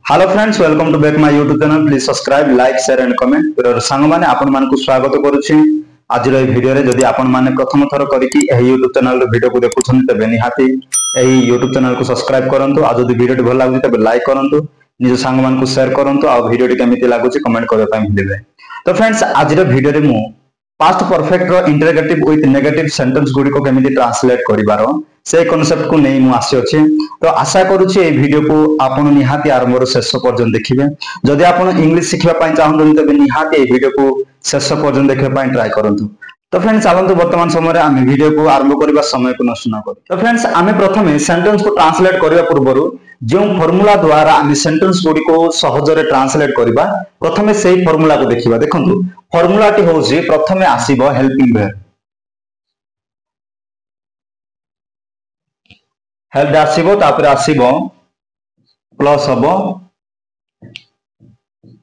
Hello friends, welcome to back my YouTube channel. Please subscribe, like, share and comment. प्रिय सांग माने आपन मान को स्वागत करूछि। आज रो वीडियो रे जदि आपन माने प्रथम थर करिकि एही यूट्यूब चैनल रो वीडियो को देखुछन तबे निहाती एही यूट्यूब चैनल को सब्सक्राइब करंतु। आ जदि वीडियो भल लागुछि तबे लाइक करंतु, निज सांग मान को शेयर करंतु। आ वीडियो केमिति लागुछि कमेंट करबा पई भूलिबे। तो फ्रेंड्स, आज रो वीडियो रे मु पास्ट परफेक्ट रो इंटरोगेटिव विथ नेगेटिव सेंटेंस गुडी को केमिति ट्रांसलेट करिवारो से कांसेप्ट को नहीं मु आसी अछि। तो आशा करूछि ए वीडियो को आपन निहाती आरंभ शेष पर्यंत देखिबे। जदि आपन इंग्लिश सिखबा पई चाहन तबे निहाती ए वीडियो को शेष पर्यंत देखबा पई ट्राई करंतु। तो फ्रेंड्स, चलंतु वर्तमान समय रे आमे वीडियो को आरंभ करबा समय को नष्ट न करू। तो फ्रेंड्स, आमे प्रथमे सेंटेंस को ट्रांसलेट करबा पूर्वरु जो फार्मूला द्वारा आमे सेंटेंस गुडी को सहज रे ट्रांसलेट करबा, प्रथमे सेही फार्मूला को देखिबा। देखंतु फार्मूला टी होउछि प्रथमे आसीबो हेल्पिंग वर्ब। हेल्प आसीबो तापर आसीबो प्लस हबो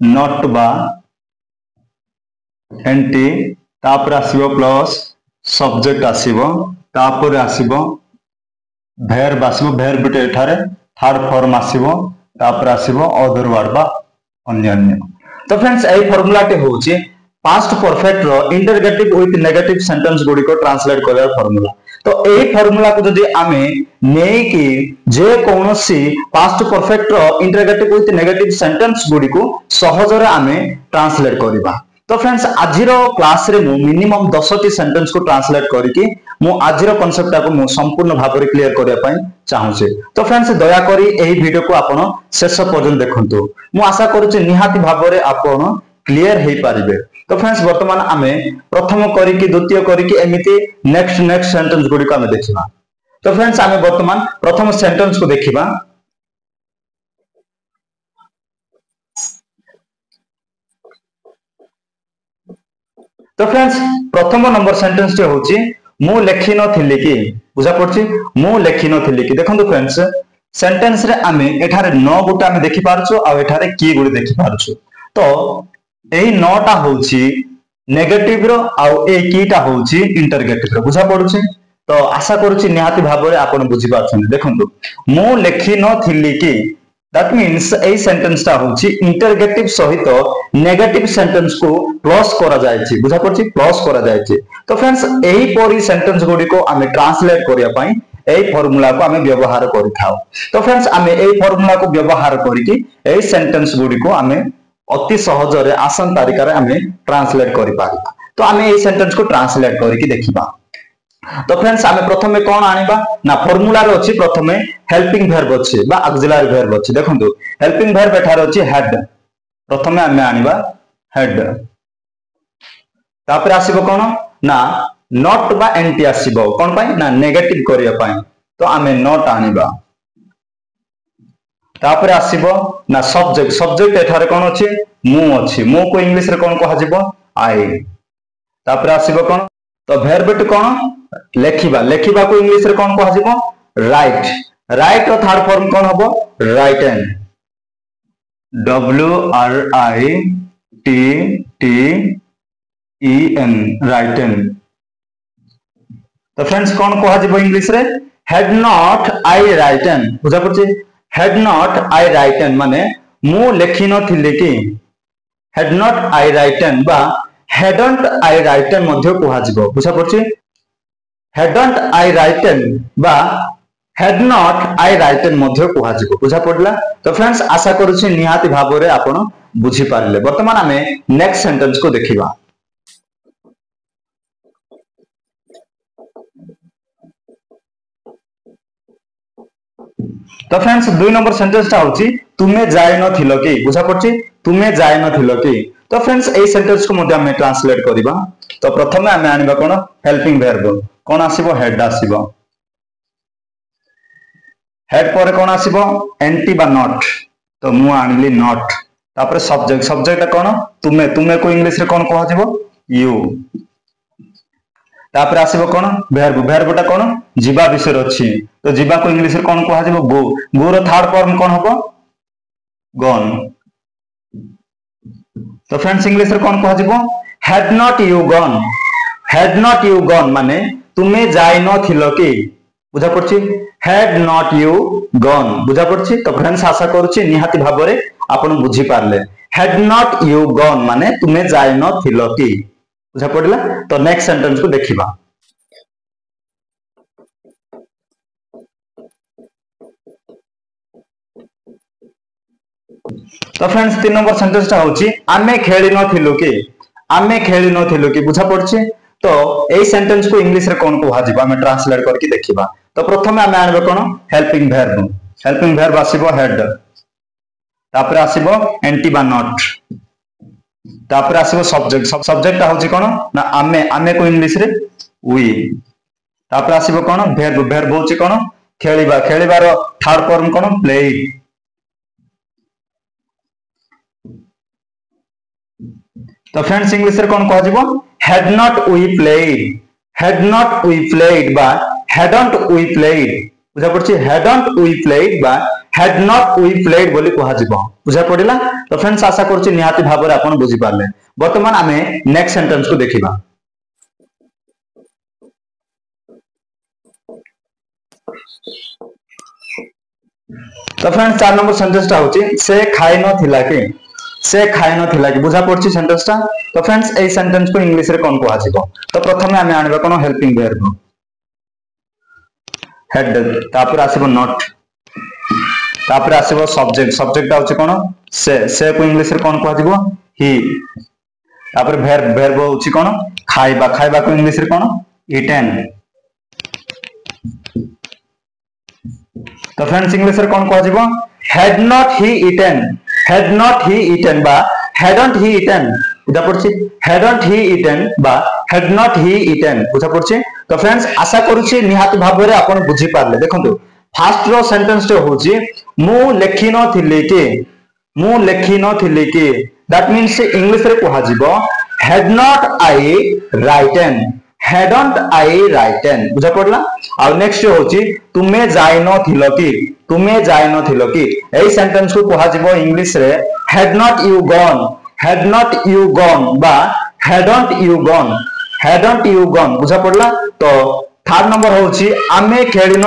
नॉट बा एंटी, तापर आसीबो प्लस सब्जेक्ट आसीबो, तापर आसीबो वर्ब आसीबो। वर्ब बिटे एठारे थर्ड फॉर्म आसीबो, तापर आसीबो अदर वर्ब बा अन्य। तो फ्रेंड्स, एई फार्मूला टी होउछि पास्ट परफेक्ट रो इंटरोगेटिव विथ नेगेटिव सेंटेंस गुडी को ट्रांसलेट करबा फार्मूला। तो एई फार्मूला को जदि आमे नै कि जे कोनोसी पास्ट परफेक्ट रो इंटरोगेटिव विथ नेगेटिव सेंटेंस गुडी को सहज रे आमे ट्रांसलेट करबा। तो फ्रेंड्स, आजिरो क्लास रे मु मिनिमम 10 टी सेंटेंस को ट्रांसलेट करिकि मु आजिरो कांसेप्ट को मु संपूर्ण भाव रे क्लियर करिया पई चाहूचे। तो फ्रेंड्स, दया करी एही वीडियो को आपण शेष पर्यंत देखंतु। मु आशा करूचे निहाती भाव रे आपण क्लियर हे पारिबे। तो फ्रेंड्स, वर्तमान आमे प्रथम करिकि द्वितीय करिकि एमिति नेक्स्ट सेंटेंस गुडी को आमे देखिबा। तो फ्रेंड्स, आमे वर्तमान प्रथम सेंटेंस को देखिबा। तो फ्रेंड्स, प्रथम नंबर सेंटेंस जे होची मु लेखि नथिली कि, बुझा पड़छि मु लेखि नथिली कि। देखंतु फ्रेंड्स, सेंटेंस रे आमे एठारे न गुटा आमे देखि पारछु आ एठारे की गुडी देखि पारछु। तो एही नटा होची नेगेटिव रो आ ए कीटा होची इंटरोगेटिव रो, बुझा पड़छि। तो आशा करूछि निहाती भाव रे आपण बुझि पाछन। देखंतु मु लेखि नथिली कि, दैट मींस एही सेंटेंस ता होची इंटरोगेटिव सहित नेगेटिव सेंटेंस को प्लस करा जायछि, बुझा पड़छि प्लस करा जायछि। तो फ्रेंड्स, एही परी सेंटेंस गुडी को आमे ट्रांसलेट करिया पई एही फार्मूला को आमे व्यवहार करिथाउ। तो फ्रेंड्स, आमे एही फार्मूला को व्यवहार करिकि एही सेंटेंस गुडी को आमे अति सहज रे आसान तरीका रे आमे ट्रांसलेट करि पारिबा। तो आमे एही सेंटेंस को ट्रांसलेट करिकि देखिबा। तो फ्रेंड्स, आमे प्रथमे कोन आनिबा ना फार्मूला रे अछि प्रथमे हेल्पिंग वर्ब अछि बा ऑक्सिलरी वर्ब अछि। देखंतु हेल्पिंग वर्ब एठार अछि हेड। प्रथमे आमे आनिबा हेड, तापर आसीबो कोन ना नॉट बा एंटी आसीबो कोन पई ना नेगेटिव करिया पई। तो आमे नॉट आनिबा, तापर आसीबो ना सब्जेक्ट। सब्जेक्ट एठारे कोन अछि मु अछि। मु को इंग्लिश रे कोन कहा जिवो आई। तापर आसीबो कोन तो वर्ब बिट कोन लेखिबा। लेखिबा को इंग्लिश रे कोन कहा जिवो राइट। राइट रो थर्ड फॉर्म कोन हबो written, W R I T T E N written. तो फ्रेंड्स, कोन कहा जिवो इंग्लिश रे हैड नॉट आई राइटन, बुझा पड़छि हैड नॉट आई राइटन माने मु लेखि नथिले कि। हैड नॉट आई राइटन बा हैडंट आई राइटन मध्ये कहा जिवो, बुझा पड़छि हैडंट आई राइटन बा हैड नॉट आई राइटन मध्ये कहा जिवो, बुझा पड़ला। तो फ्रेंड्स, आशा करूछि निहाती भाव रे आपण बुझि पारले। वर्तमान आमे नेक्स्ट सेंटेंस को देखिबा। तो फ्रेंड्स, 2 नंबर सेंटेंस ता होची तुमे जाय नथिलो कि, बुझा पड़छि तुमे जाय नथिलो कि। तो फ्रेंड्स, एई सेंटेंस को मध्ये हम ट्रांसलेट करिबा। तो प्रथमे हम आनिबा कोन हेल्पिंग वर्ब कोन आसीबो हेड आसीबो। हेड पर कोन आसीबो एंटी बा नॉट। तो मु आनिली नॉट। तापर सब्जेक्ट। सब्जेक्ट कोन तुमे। तुमे को इंग्लिश रे कोन कहा जिवो यू। तापर आसीबो कोन वर्ब। वर्ब ता कोन जीवा विषय अछि। तो जीवा को इंग्लिश रे कोन कहा जिवो गो। गो रो थर्ड फॉर्म कोन हबो गॉन। तो फ्रेंड्स, इंग्लिश रे कोन कहा जिवो had not you gone. Had not you gone माने तुमे जाय नथिलो कि, बुझा पड़छि had not you gone बुझा पड़छि तो फ्रेंड्स आशा करूछि निहाती भाबरे आपण बुझी Parle had not you gone माने तुमे जाय न थिलो कि बुझा पड़ला तो नेक्स्ट सेंटेंस को देखिबा तो फ्रेंड्स 3 नंबर सेंटेंस ता होची आमे खेली न थिलु कि बुझा पड़छि तो एई सेंटेंस को इंग्लिश रे कोन को हाजिबा हमें ट्रांसलेट करके देखिबा तो प्रथमे आमे आनबे कोन हेल्पिंग वर्ब आसीबो हेड तापर आसीबो एंटी बा नॉट तापर आसीबो सब्जेक्ट होची कोन ना आमे को इंग्लिश रे वी तापर आसीबो कोन वर्ब होची कोन खेलिबार थर्ड फॉर्म कोन प्लेड तो फ्रेंड्स इंग्लिश रे कोन कहजिबो had not we played बा hadn't we played बुझा पड़छि hadn't we played बा had not we played बोली कहजिबो बुझा पड़िला तो फ्रेंड्स आशा करछि निहाती भाबरे आपण बुझी पारले वर्तमान आमे नेक्स्ट सेंटेंस को देखिबा तो फ्रेंड्स 4 नंबर सेंटेंस ता होछि से खाइ न थिला कि बुझा पड़छि सेंटेंस ता तो फ्रेंड्स ए सेंटेंस को इंग्लिश रे कोन कहजिबो तो प्रथमे आमे आनबे कोन हेल्पिंग वर्ब हेड तापर आसीबो नॉट तापर आसीबो सब्जेक्ट होछि कोन से को इंग्लिश रे कोन कहजिबो ही तापर वर्ब होछि कोन खाइबा को इंग्लिश रे कोन ईटेन तो फ्रेंड्स इंग्लिश रे कोन कहजिबो had not he eaten बा hadn't he eaten बुझा पड़छि hadn't he eaten बा had not he eaten बुझा पड़छि तो फ्रेंड्स आशा करूछि निहाती भाबरे आपण बुझी पारले देखंतु फर्स्ट रो सेंटेंस टे होछि मु लेखि न थिले कि दैट मींस इंग्लिश रे कहा जिवो had not I written बुझा पड़ला आ नेक्स्ट होछि तुमे जाय न थिलो कि एई सेंटेंस को कहा जिवो इंग्लिश रे had not you gone बा hadn't you gone बुझा पड़ला तो थर्ड नंबर होछि आमे खेली न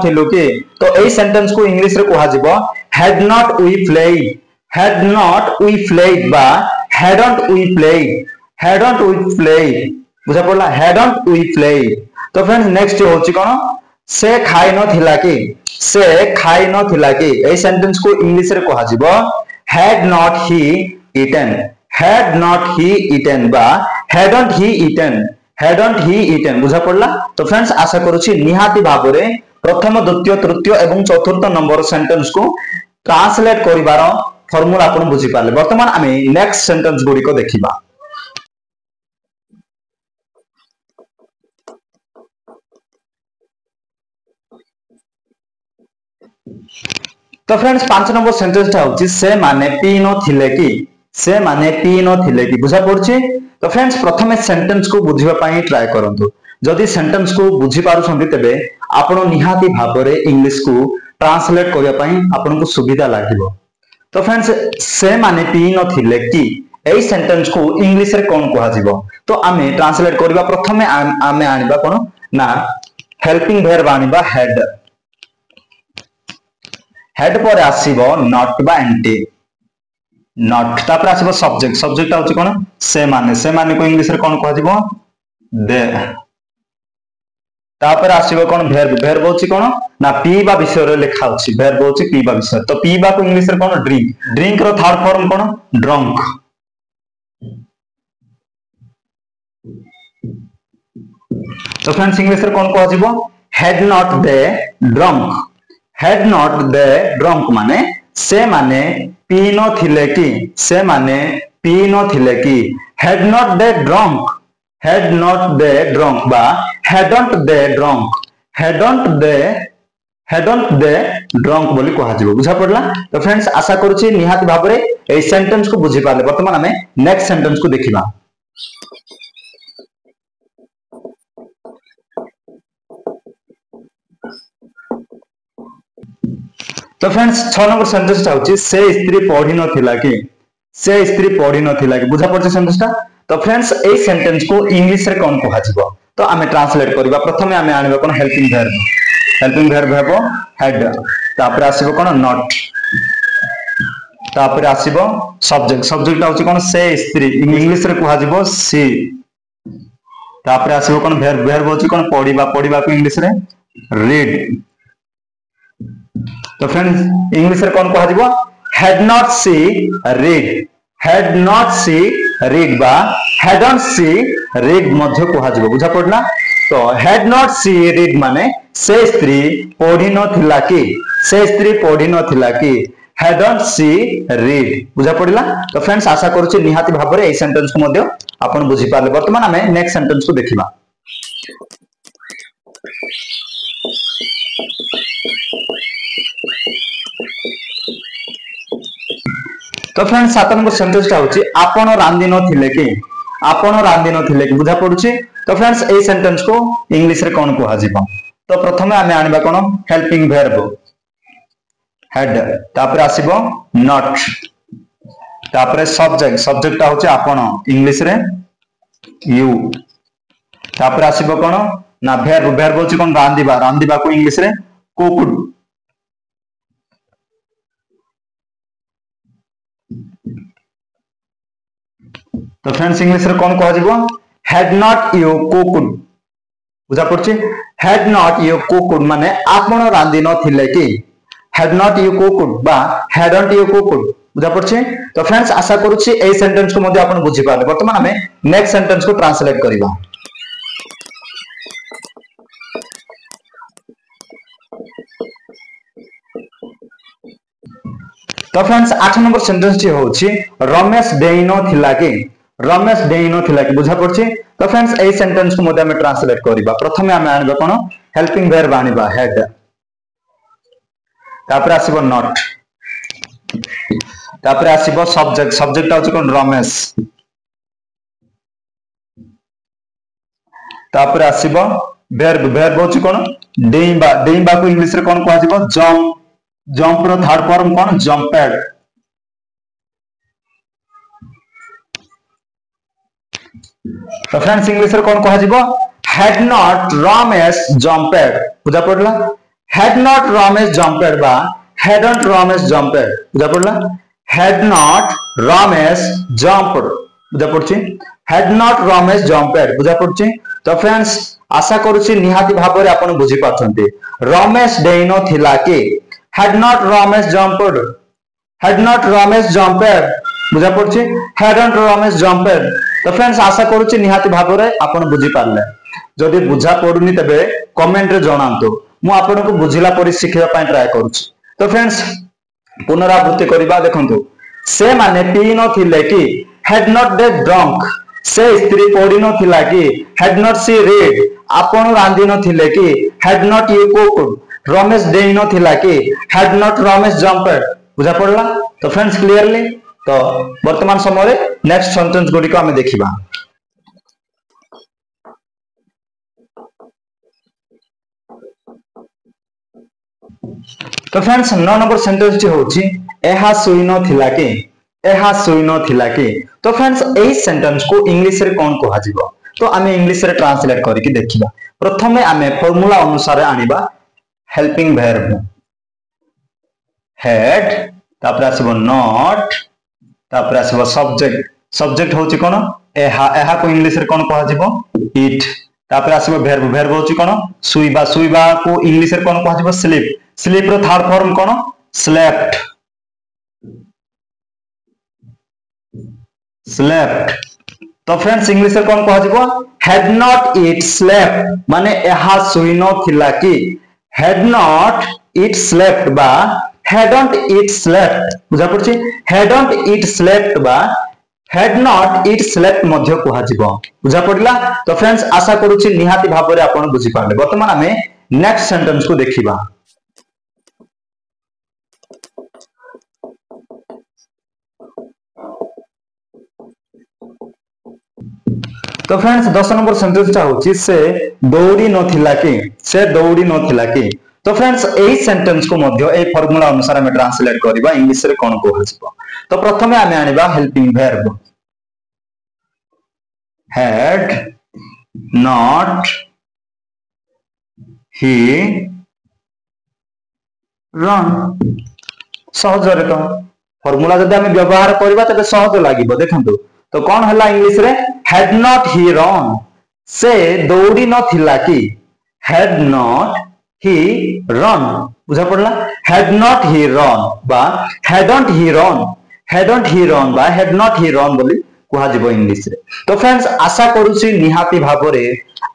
थिलु कि तो एई सेंटेंस को इंग्लिश रे कहा जिवो had not we played बा hadn't we played बुझा पड़ला hadn't we played तो फ्रेंड्स नेक्स्ट होछि कोन से खाइ न थिला कि एई सेंटेंस को इंग्लिश रे कहा जिवो had not he eaten बा hadn't he eaten बुझा पड़ला तो फ्रेंड्स आशा करूछि निहाती भाबरे प्रथम द्वितीय तृतीय एवं चतुर्थ नंबर सेंटेंस को ट्रांसलेट करिवार फार्मूला आपण बुझी पाले वर्तमान आमे नेक्स्ट सेंटेंस गुडी को देखिबा तो फ्रेंड्स 5 नंबर सेंटेंस ता होछि से माने पी न थिले कि बुझा पड़छि तो फ्रेंड्स प्रथमे सेंटेंस को बुझिबा पई ट्राई करंतु जदि सेंटेंस को बुझी पारुछन्ति तबे आपण निहाती भाबरे इंग्लिश को ट्रांसलेट करिया पई आपण को सुविधा लागिबो तो फ्रेंड्स से माने पी न थिले कि एई सेंटेंस को इंग्लिश रे कोन कहा जिवो तो आमे ट्रांसलेट करिबा प्रथमे आमे आनिबा कोन ना हेल्पिंग वर्ब आनिबा हेड पर आसीबो नॉट बा एंटी नॉट तापर आसीबो सब्जेक्ट होछि कोन से माने को इंग्लिश रे कोन कहा जिवो दे तापर आसीबो कोन वर्ब होछि कोन ना पीबा विषय रे लिखा होछि वर्ब होछि पीबा विषय तो पीबा को इंग्लिश रे कोन ड्रिंक रो थर्ड फॉर्म कोन ड्रंक तो फ्रेंड्स इंग्लिश रे कोन कहा जिवो had not they drunk माने से माने पी न थिले कि had not they drunk बा hadn't they drunk बोली कहा जिवो बुझा पड़ला तो फ्रेंड्स आशा करूछि निहाती भाबरे ए सेंटेंस को बुझी पाले वर्तमान हमें नेक्स्ट सेंटेंस को देखिबा तो फ्रेंड्स 6 नंबर सेंटेंस होछि से स्त्री पढ़ी न थिला कि बुझा पड़छ सेंटेंस ता तो फ्रेंड्स ए सेंटेंस को इंग्लिश रे कोन कहा जिवो तो आमे ट्रांसलेट करबा प्रथमे आमे आनिबा कोन हेल्पिंग वर्ब हेबो हेड तापर आसीबो कोन नॉट तापर आसीबो सब्जेक्ट होची कोन से स्त्री इंग्लिश रे कुहा जिवो सी तापर आसीबो कोन वर्ब होची कोन पढिबा को इंग्लिश रे रीड तो फ्रेंड्स इंग्लिश रे कोन कुहा जिवो had not see read बा hadn't see read मध्य कुहा जिवो बुझा पड़ला तो had not see read माने से स्त्री पढ़ी नथिला कि hadn't see read बुझा पड़ला तो फ्रेंड्स आशा करूची निहाती भाबरे ए सेंटेंस को मध्य आपण बुझी पारले वर्तमान हमें नेक्स्ट सेंटेंस को देखिबा तो फ्रेंड्स 7 नंबर सेंटेंस टा होची आपण रांदी नथिले कि बुझा पड़ुची तो फ्रेंड्स ए सेंटेंस को इंग्लिश रे कोन कुहा जिवो तो प्रथमे आमे आनिबा कोन हेल्पिंग वर्ब हेड तापर आसीबो नॉट तापर सब्जेक्ट टा होची आपण इंग्लिश रे यू तापर आसीबो कोन ना वर्ब होची कोन रांदीबा को इंग्लिश रे कुक्ड तो फ्रेंड्स इंग्लिश रे कोन कह जिवो had not you cooked बुझा पड़छि had not you cooked माने आपण रांदी नथिले कि had not you cooked बा hadn't you cooked बुझा पड़छि तो फ्रेंड्स आशा करूछि ए सेंटेंस को मध्ये आपण बुझि पाले वर्तमान हमें नेक्स्ट सेंटेंस को ट्रांसलेट करिबा तो फ्रेंड्स 8 नंबर सेंटेंस टी होछि रमेश देई नो थिला कि बुझा पड़छि तो फ्रेंड्स ए सेंटेंस को मध्ये हम ट्रांसलेट करिबा प्रथमे हम आनबा कोन हेल्पिंग वर्ब आनिबा हेड तापर आसीबो नॉट तापर आसीबो सब्जेक्ट होछि कोन रमेश तापर आसीबो वर्ब होछि कोन डेइबा को इंग्लिश रे कोन कहै जिवो जंप रो थर्ड फॉर्म कोन जंपेड तो फ्रेंड्स इंग्लिश रे कोन कहा जिवो had not Ramesh jumped बुझा पड़ला had not Ramesh jumped बा hadn't Ramesh jumped बुझा पड़ला had not Ramesh jumped बुझा पड़छि had not Ramesh jumped बुझा पड़छि तो फ्रेंड्स आशा करूछि निहाती भाबरे आपण बुझी पाछन्ते रमेश देइनो थिला कि had not Ramesh jumped बुझा पड़छि hadn't Ramesh jumped तो फ्रेंड्स आशा करूछि निहाती भाबरे आपण बुझी पारले जदि बुझा पडुनी तबे कमेंट रे जणांतो मु आपण को बुझिला परि सिखिबा पय ट्राई करूछि तो फ्रेंड्स पुनरावृत्ति करिबा देखंतु से माने पी न थिले कि had not they drunk से स्त्री पडी न थिला कि had not she read आपण रांदी न थिले कि had not you cooked Ramesh देई न थिला कि had not Ramesh jumped बुझा पड़ला तो फ्रेंड्स क्लियरली तो वर्तमान समय रे नेक्स्ट सेंटेंस गुडी को हमें देखिबा तो फ्रेंड्स 9 नंबर सेंटेंस टी होची एहा सुई न थिला कि तो फ्रेंड्स ए सेंटेंस को इंग्लिश रे कोन कहै जिवो तो हमें इंग्लिश रे ट्रांसलेट करि कि देखिबा प्रथमे हमें फार्मूला अनुसार आनिबा हेल्पिंग वर्ब हेड तापर आसीबो नॉट तापर आसीबो सब्जेक्ट होची कोन एहा को इंग्लिश रे कोन कहै जिवो इट तापर आसीबो वर्ब होची कोन सुईबा को इंग्लिश रे कोन कहै जिवो स्लीप रो थर्ड फॉर्म कोन स्लेप्ट तो फ्रेंड्स इंग्लिश रे कोन कहै जिवो had not it slept माने एहा सुई न थिला कि had not it slept बा hadn't it slept बुझा पड़छि hadn't it slept बा had not it slept मध्य कहै जिवो बुझा पड़ला तो फ्रेंड्स आशा करूछि निहाती भाबरे आपण बुझि पाले वर्तमान हमें नेक्स्ट सेंटेंस को देखिबा तो फ्रेंड्स 10 नंबर सेंटेंस ता होची से दौड़ी नथिला कि तो फ्रेंड्स एही सेंटेंस को मध्य ए फार्मूला अनुसार हम ट्रांसलेट करबा इंग्लिश रे कोन कहजिबो तो प्रथमे हम आनिबा helping verb had not he run सहज रे तो फॉर्मूला जदि आम व्यवहार करबा तबे सहज लागिबो देखंतु तो कौन हला इंग्लिश रे had not he run से दौड़ी नथिला कि had not he run बुझा पड़ला had not he run बा hadn't he run बा had not he run बोली कुहा जिवो इंग्लिश रे तो फ्रेंड्स आशा करूची निहाती भाबरे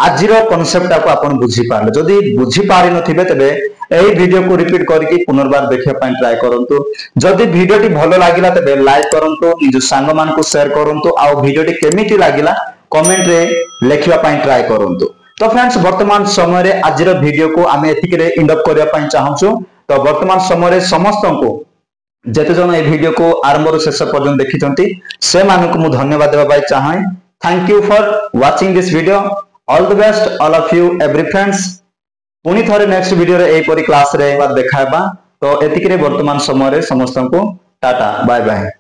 आजिर कॉन्सेप्ट को आपण बुझी पारले जदि बुझी पारि नथिबे तबे एही वीडियो को रिपीट करके पुनर्बार देखिया पई ट्राई करंतु जदि वीडियोटी भलो लागिला तबे लाइक करंतु निज संग मान को शेयर करंतु आ वीडियोटी केमिति लागिला कमेंट रे लेखिया पई ट्राई करंतु तो फ्रेंड्स वर्तमान समय रे आजिर वीडियो को आमे एथिक रे एंड अप करिया पई चाहूछु तो वर्तमान समय रे समस्त को जेते जन ए वीडियो को आरंभ रो शेष पर्यंत देखिचंती से मानको मु धन्यवाद देबा पाई चाहे thank you for watching this video all the best all of you every friends पुनी थरे नेक्स्ट वीडियो रे एपरी क्लास रे देखा तो एतिक रे वर्तमान समय रे समस्त को टाटा बाय बाय।